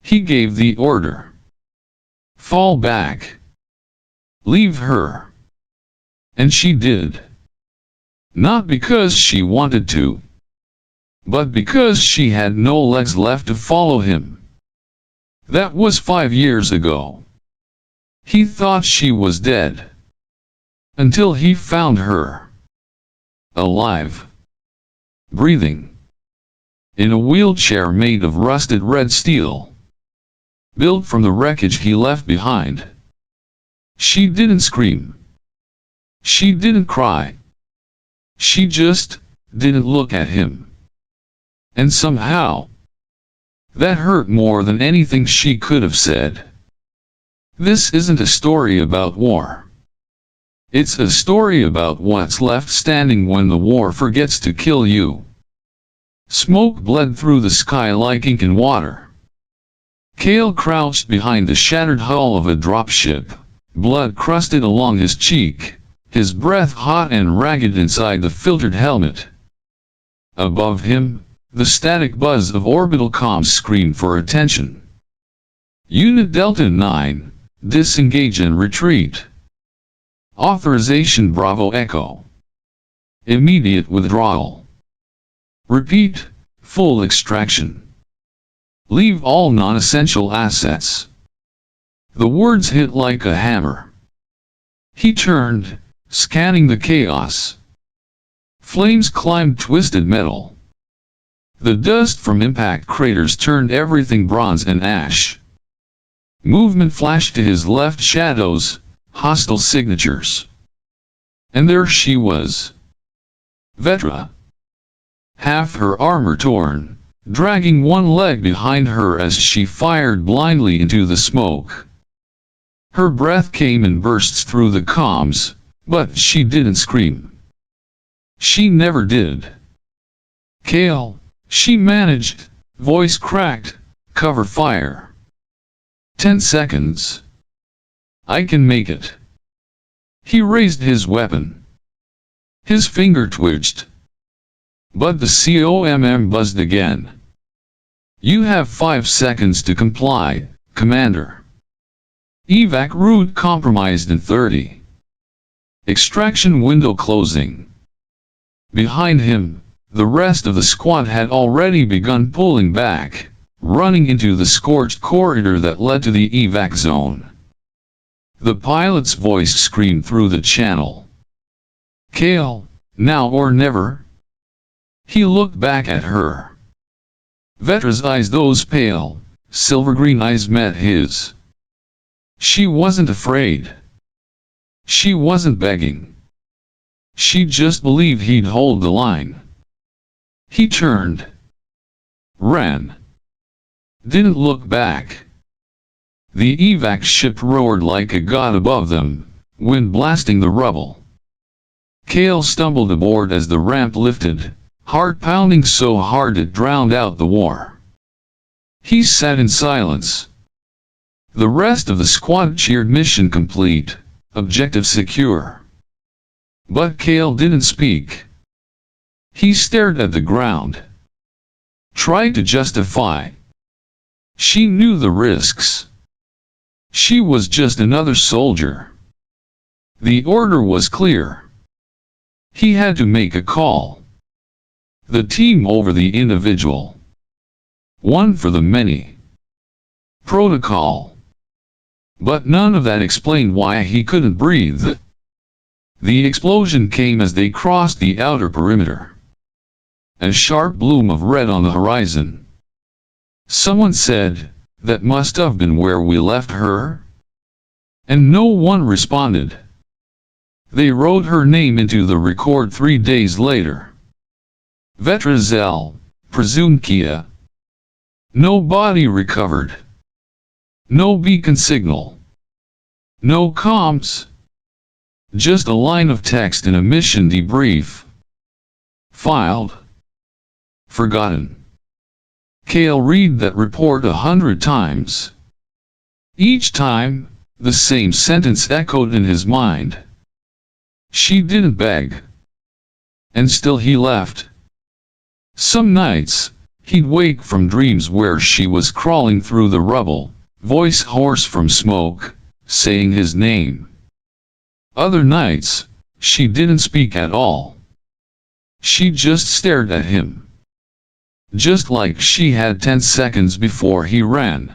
He gave the order. Fall back. Leave her. And she did. Not because she wanted to, but because she had no legs left to follow him. That was 5 years ago. He thought she was dead. Until he found her. Alive. Breathing. In a wheelchair made of rusted red steel. Built from the wreckage he left behind. She didn't scream. She didn't cry. She just didn't look at him. And somehow, that hurt more than anything she could have said. This isn't a story about war. It's a story about what's left standing when the war forgets to kill you. Smoke bled through the sky like ink and water. Kael crouched behind the shattered hull of a dropship, blood crusted along his cheek, his breath hot and ragged inside the filtered helmet. Above him, the static buzz of orbital comms screamed for attention. Unit Delta 9, disengage and retreat. Authorization Bravo Echo. Immediate withdrawal. Repeat, full extraction. Leave all non-essential assets. The words hit like a hammer. He turned, scanning the chaos. Flames climbed twisted metal. The dust from impact craters turned everything bronze and ash. Movement flashed to his left, shadows, hostile signatures. And there she was. Vetra. Half her armor torn, dragging one leg behind her as she fired blindly into the smoke. Her breath came in bursts through the comms, but she didn't scream. She never did. Kael, she managed, voice cracked, cover fire. 10 seconds. I can make it. He raised his weapon. His finger twitched. But the COMM buzzed again. You have 5 seconds to comply, Commander. Evac route compromised in 30. Extraction window closing. Behind him, the rest of the squad had already begun pulling back, running into the scorched corridor that led to the evac zone. The pilot's voice screamed through the channel. Kael, now or never? He looked back at her. Vetra's eyes, those pale, silver-green eyes, met his. She wasn't afraid. She wasn't begging. She just believed he'd hold the line. He turned. Ran. Didn't look back. The evac ship roared like a god above them, wind blasting the rubble. Kael stumbled aboard as the ramp lifted, heart pounding so hard it drowned out the war. He sat in silence. The rest of the squad cheered, mission complete, objective secure. But Kael didn't speak. He stared at the ground. Tried to justify. She knew the risks. She was just another soldier. The order was clear. He had to make a call. The team over the individual. One for the many. Protocol. But none of that explained why he couldn't breathe. The explosion came as they crossed the outer perimeter. A sharp bloom of red on the horizon. Someone said, "That must have been where we left her?" And no one responded. They wrote her name into the record 3 days later. Vetra Zell, presumed Kia. No body recovered. No beacon signal. No comms. Just a line of text in a mission debrief. Filed. Forgotten. Kael read that report 100 times. Each time, the same sentence echoed in his mind. She didn't beg. And still he left. Some nights, he'd wake from dreams where she was crawling through the rubble, voice hoarse from smoke, saying his name. Other nights, she didn't speak at all. She just stared at him. Just like she had 10 seconds before he ran.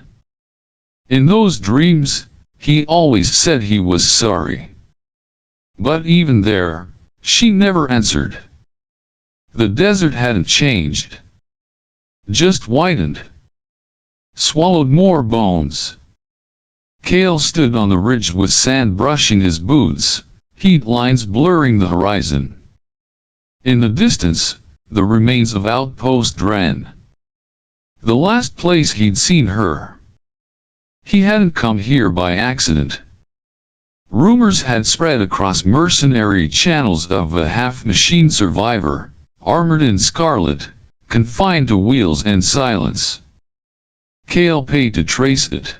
In those dreams, he always said he was sorry. But even there, she never answered. The desert hadn't changed. Just widened. Swallowed more bones. Kael stood on the ridge with sand brushing his boots, heat lines blurring the horizon. In the distance, the remains of Outpost Dren. The last place he'd seen her. He hadn't come here by accident. Rumors had spread across mercenary channels of a half-machine survivor, armored in scarlet, confined to wheels and silence. Kael paid to trace it.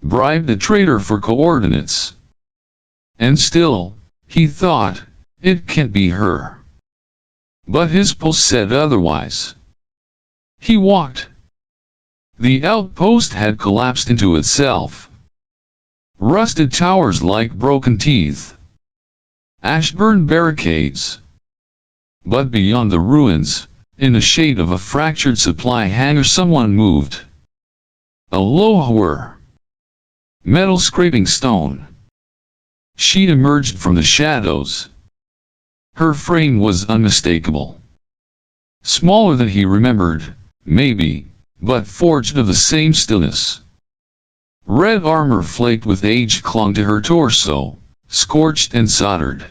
Bribed a trader for coordinates. And still, he thought, it can't be her. But his pulse said otherwise. He walked. The outpost had collapsed into itself. Rusted towers like broken teeth. Ash-burned barricades. But beyond the ruins, in the shade of a fractured supply hangar, someone moved. A low whir. Metal scraping stone. She emerged from the shadows. Her frame was unmistakable. Smaller than he remembered, maybe, but forged of the same stillness. Red armor flaked with age clung to her torso, scorched and soldered.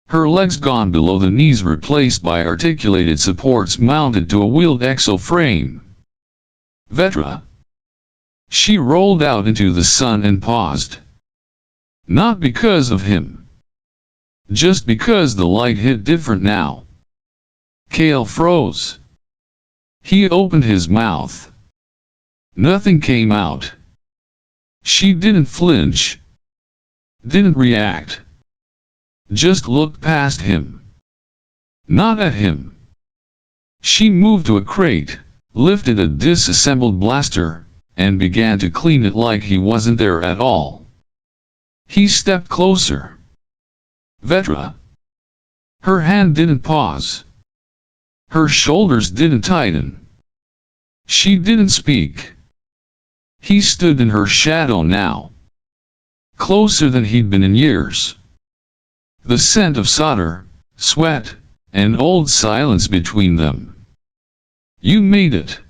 Her legs gone below the knees, replaced by articulated supports mounted to a wheeled exo-frame. Vetra. She rolled out into the sun and paused. Not because of him. Just because the light hit different now. Kael froze. He opened his mouth. Nothing came out. She didn't flinch. Didn't react. Just looked past him. Not at him. She moved to a crate, lifted a disassembled blaster, and began to clean it like he wasn't there at all. He stepped closer. Vetra. Her hand didn't pause. Her shoulders didn't tighten. She didn't speak. He stood in her shadow now. Closer than he'd been in years. The scent of solder, sweat, and old silence between them. You made it.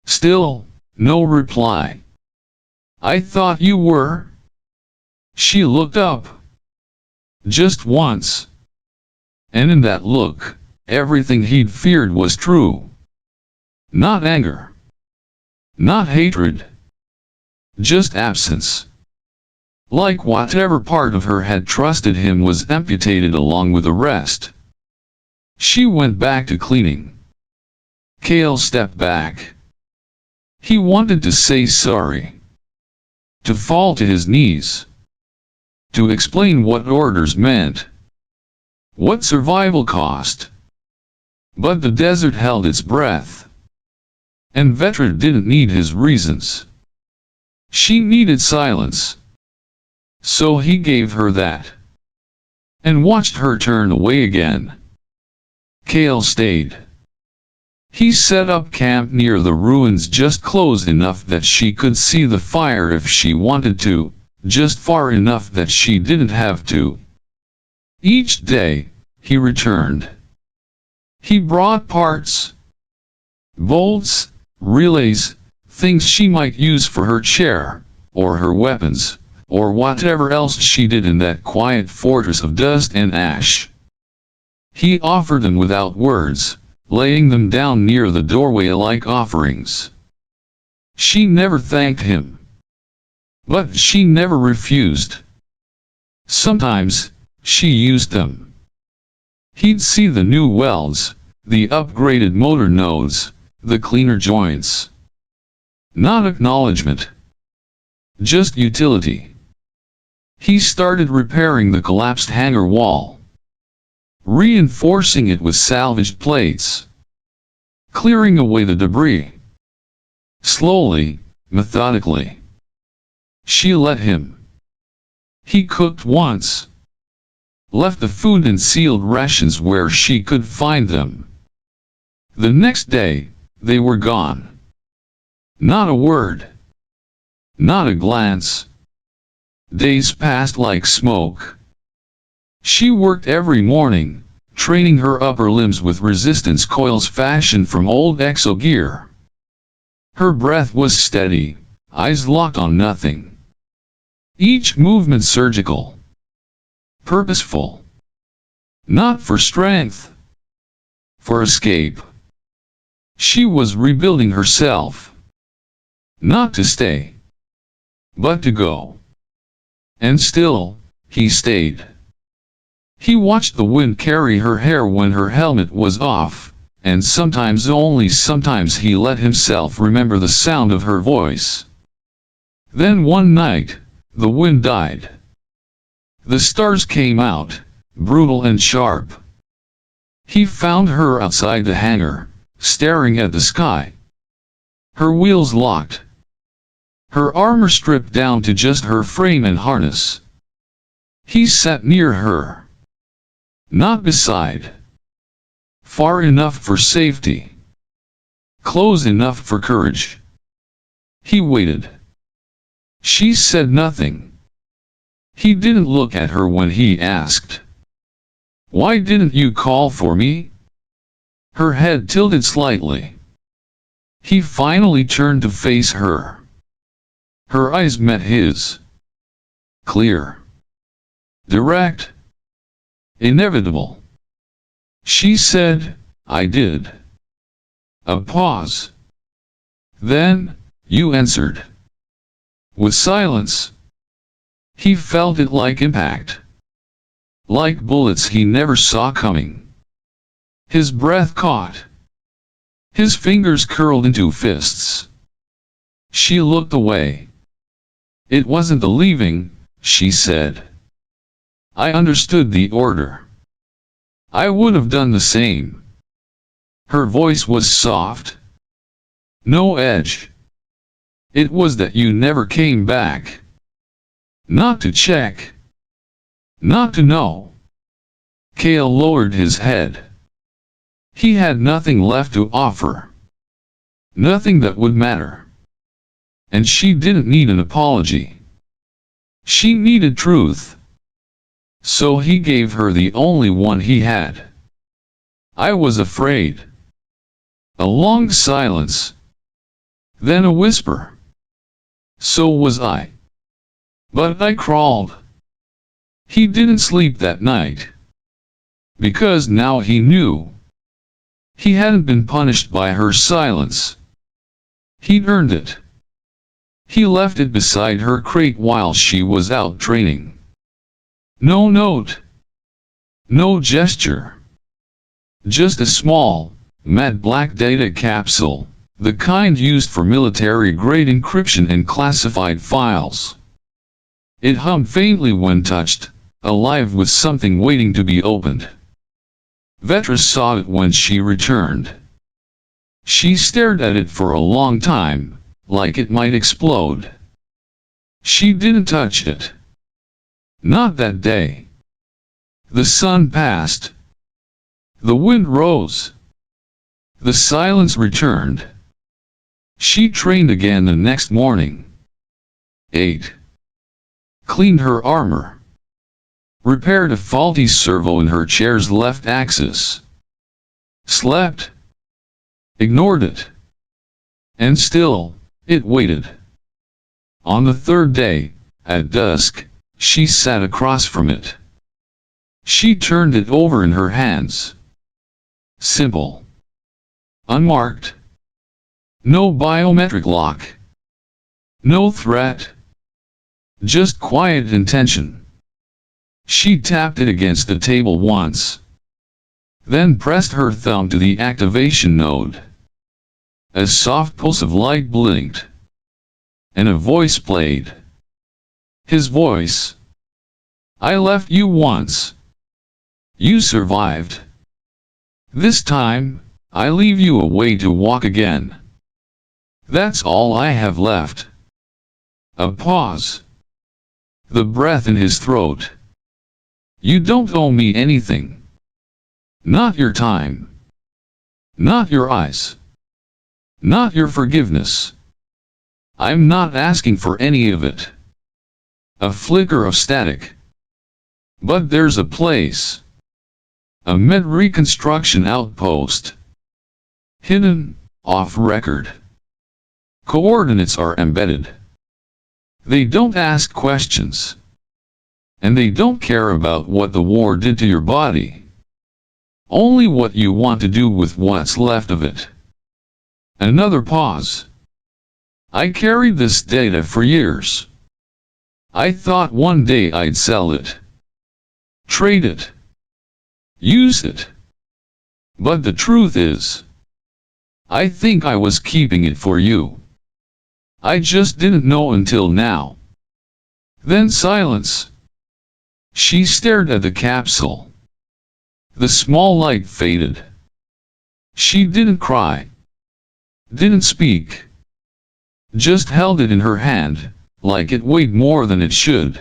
Still, no reply. I thought you were. She looked up. Just once. And in that look, everything he'd feared was true. Not anger. Not hatred. Just absence. Like whatever part of her had trusted him was amputated along with the rest. She went back to cleaning. Kael stepped back. He wanted to say sorry. To fall to his knees. To explain what orders meant. What survival cost. But the desert held its breath. And Vetra didn't need his reasons. She needed silence. So he gave her that. And watched her turn away again. Kael stayed. He set up camp near the ruins, just close enough that she could see the fire if she wanted to, just far enough that she didn't have to. Each day, he returned. He brought parts. Bolts, relays, things she might use for her chair, or her weapons, or whatever else she did in that quiet fortress of dust and ash. He offered them without words, laying them down near the doorway like offerings. She never thanked him. But she never refused. Sometimes, she used them. He'd see the new welds, the upgraded motor nodes, the cleaner joints. Not acknowledgement. Just utility. He started repairing the collapsed hangar wall. Reinforcing it with salvaged plates. clearing away the debris. Slowly, methodically. She let him. He cooked once. Left the food in sealed rations where she could find them. The next day, they were gone. Not a word. Not a glance. Days passed like smoke. She worked every morning, training her upper limbs with resistance coils fashioned from old exogear. Her breath was steady, eyes locked on nothing. Each movement surgical. Purposeful. Not for strength. For escape. She was rebuilding herself. Not to stay. But to go. And still, he stayed. He watched the wind carry her hair when her helmet was off, and sometimes, only sometimes, he let himself remember the sound of her voice. Then one night, the wind died. The stars came out, brutal and sharp. He found her outside the hangar, staring at the sky. Her wheels locked. Her armor stripped down to just her frame and harness. He sat near her. Not beside. Far enough for safety. Close enough for courage. He waited. She said nothing. He didn't look at her when he asked, "Why didn't you call for me?" Her head tilted slightly. He finally turned to face her. Her eyes met his. Clear. Direct. Inevitable. She said, "I did." A pause. Then, "You answered." With silence. He felt it like impact. Like bullets he never saw coming. His breath caught. His fingers curled into fists. She looked away. "It wasn't the leaving," she said. "I understood the order. I would have done the same." Her voice was soft. No edge. "It was that you never came back. Not to check. Not to know." Kael lowered his head. He had nothing left to offer. Nothing that would matter. And she didn't need an apology. She needed truth. So he gave her the only one he had. "I was afraid." A long silence. Then a whisper. "So was I. But I crawled." He didn't sleep that night. Because now he knew. He hadn't been punished by her silence. He'd earned it. He left it beside her crate while she was out training. No note. No gesture. Just a small, matte black data capsule, the kind used for military-grade encryption and classified files. It hummed faintly when touched, alive with something waiting to be opened. Vetra saw it when she returned. She stared at it for a long time, like it might explode. She didn't touch it. Not that day. The sun passed. The wind rose. The silence returned. She trained again the next morning. Ate. Cleaned her armor. Repaired a faulty servo in her chair's left axis. Slept. Ignored it. And still, it waited. On the third day, at dusk, she sat across from it. She turned it over in her hands. Simple. Unmarked. No biometric lock. No threat. Just quiet intention. She tapped it against the table once. Then pressed her thumb to the activation node. A soft pulse of light blinked. And a voice played. His voice. "I left you once. You survived. This time, I leave you a way to walk again. That's all I have left. A pause. The breath in his throat. You don't owe me anything. Not your time. Not your eyes. Not your forgiveness. I'm not asking for any of it. A flicker of static. But there's a place. A mid-reconstruction outpost. Hidden, off record. Coordinates are embedded. They don't ask questions. And they don't care about what the war did to your body. Only what you want to do with what's left of it. Another pause. I carried this data for years. I thought one day I'd sell it. Trade it. Use it. But the truth is, I think I was keeping it for you. I just didn't know until now. Then silence. She stared at the capsule. The small light faded. She didn't cry. Didn't speak. Just held it in her hand, like it weighed more than it should.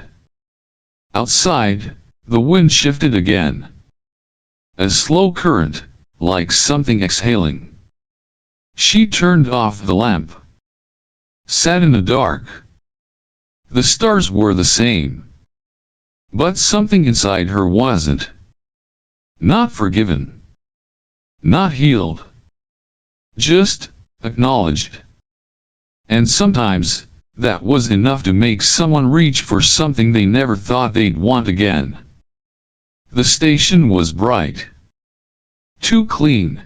Outside, the wind shifted again. A slow current, like something exhaling. She turned off the lamp. Sat in the dark. The stars were the same. But something inside her wasn't. Not forgiven. Not healed. Just acknowledged. And sometimes, that was enough to make someone reach for something they never thought they'd want again. The station was bright. Too clean.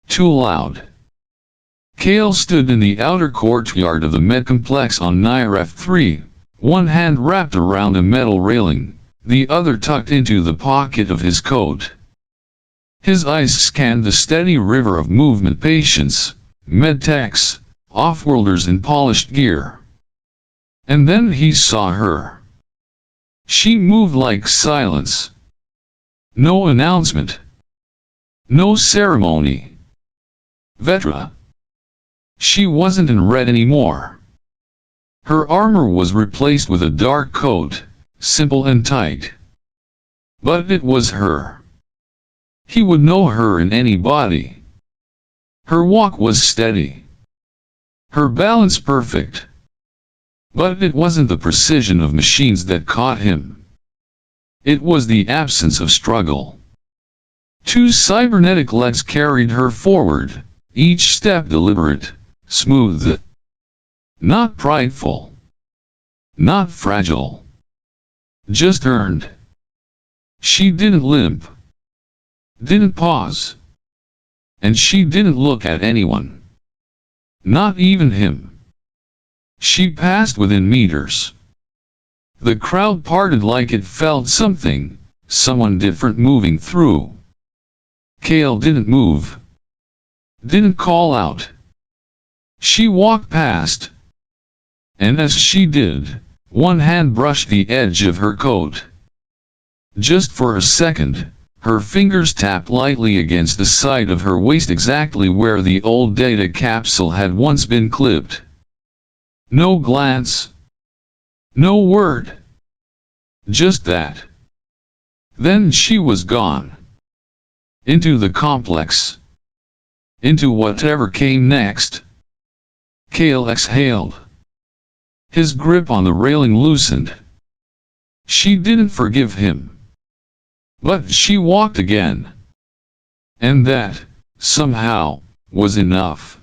Too loud. Kael stood in the outer courtyard of the med complex on Niref 3, one hand wrapped around a metal railing, the other tucked into the pocket of his coat. His eyes scanned the steady river of movement patients, medtechs, off-worlders in polished gear. And then he saw her. She moved like silence. No announcement. No ceremony. Vetra. She wasn't in red anymore. Her armor was replaced with a dark coat, simple and tight. But it was her. He would know her in any body. Her walk was steady. Her balance perfect. But it wasn't the precision of machines that caught him. It was the absence of struggle. Two cybernetic legs carried her forward, each step deliberate, smooth. Not prideful. Not fragile. Just earned. She didn't limp. Didn't pause. And she didn't look at anyone. Not even him. She passed within meters. The crowd parted like it felt something, someone different moving through. Kael didn't move. Didn't call out. She walked past. And as she did, one hand brushed the edge of her coat. Just for a second, her fingers tapped lightly against the side of her waist exactly where the old data capsule had once been clipped. No glance. No word. Just that. Then she was gone. Into the complex. Into whatever came next. Kael exhaled. His grip on the railing loosened. She didn't forgive him. But she walked again. And that, somehow, was enough.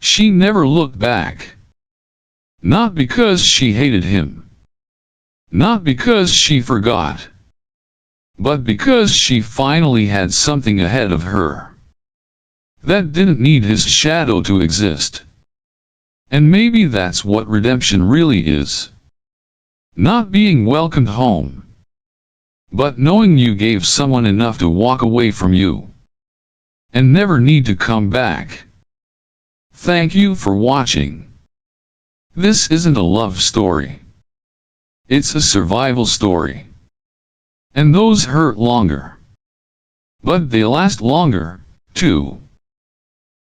She never looked back. Not because she hated him. Not because she forgot. But because she finally had something ahead of her. That didn't need his shadow to exist. And maybe that's what redemption really is. Not being welcomed home. But knowing you gave someone enough to walk away from you. And never need to come back. Thank you for watching. This isn't a love story. It's a survival story. And those hurt longer. But they last longer, 2.